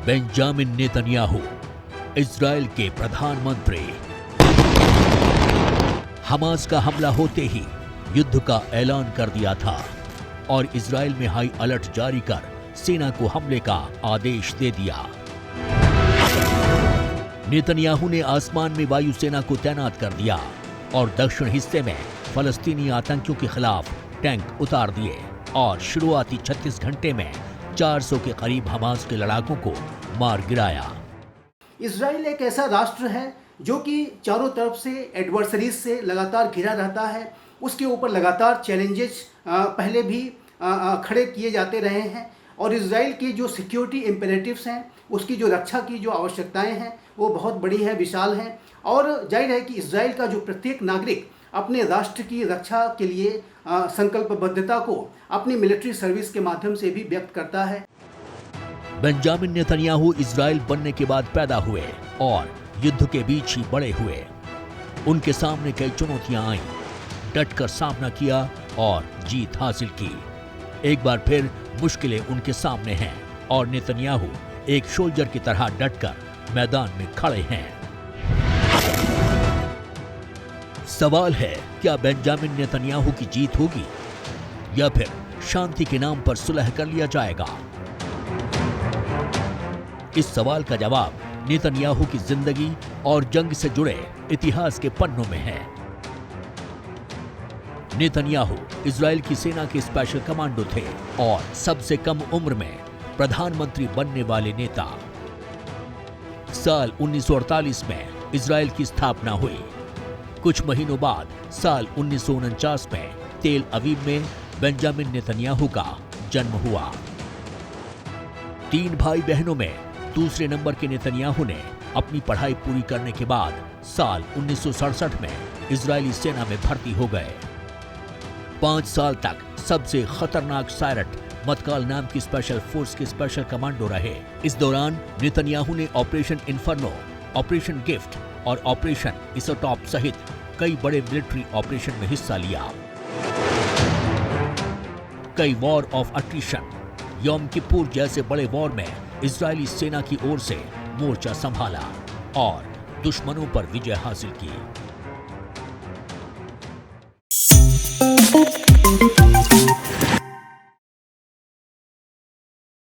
Benjamin Netanyahu, Israel के प्रधानमंत्री। Hamas का हमला होते ही युद्ध का ऐलान कर दिया था और इजराइल में हाई अलर्ट जारी कर सेना को हमले का आदेश दे दिया। नेतन्याहू ने आसमान में वायुसेना को तैनात कर दिया और दक्षिण हिस्से में फलस्तीनी आतंकियों के खिलाफ टैंक उतार दिए और शुरुआती 36 घंटे में 400 के करीब हमास के लड़ाकों को मार गिराया। इजराइल एक ऐसा राष्ट्र है जो कि चारों तरफ से एडवर्सरीज से लगातार घिरा रहता है। उसके ऊपर लगातार चैलेंजेस पहले भी खड़े किए जाते रहे हैं और इजराइल की जो सिक्योरिटी इम्पेरेटिव्स हैं, उसकी जो रक्षा की जो आवश्यकताएं हैं वो बहुत बड़ी है, विशाल हैं। और जाहिर है कि इजराइल का जो प्रत्येक नागरिक अपने राष्ट्र की रक्षा के लिए संकल्पबद्धता को अपनी मिलिट्री सर्विस के माध्यम से भी व्यक्त करता है। बेंजामिन नेतन्याहू इजराइल बनने के बाद पैदा हुए और युद्ध के बीच ही बड़े हुए। उनके सामने कई चुनौतियां आईं, डटकर सामना किया और जीत हासिल की। एक बार फिर मुश्किलें उनके सामने हैं और नेतन्याहू एक सोल्जर की तरह डटकर मैदान में खड़े हैं। सवाल है, क्या बेंजामिन नेतन्याहू की जीत होगी या फिर शांति के नाम पर सुलह कर लिया जाएगा? इस सवाल का जवाब नेतन्याहू की जिंदगी और जंग से जुड़े इतिहास के पन्नों में है। नेतन्याहू इजराइल की सेना के स्पेशल कमांडो थे और सबसे कम उम्र में प्रधानमंत्री बनने वाले नेता। साल 1948 में इजराइल की स्थापना हुई। कुछ महीनों बाद साल 1949 में तेल अवीव में बेंजामिन नेतन्याहू का जन्म हुआ। 3 भाई बहनों में दूसरे नंबर के नेतन्याहू ने अपनी पढ़ाई पूरी करने के बाद साल 1967 में इजरायली सेना में भर्ती हो गए। 5 साल तक सबसे खतरनाक सायरट मतकाल नाम की स्पेशल फोर्स के स्पेशल कमांडो रहे। इस दौरान नेतन्याहू ने ऑपरेशन इन्फर्नो, ऑपरेशन गिफ्ट और ऑपरेशन इसोटॉप सहित कई बड़े मिलिट्री ऑपरेशन में हिस्सा लिया। कई वॉर ऑफ अट्रिशन, यौम किप्पुर जैसे बड़े वॉर में इजरायली सेना की ओर से मोर्चा संभाला और दुश्मनों पर विजय हासिल की।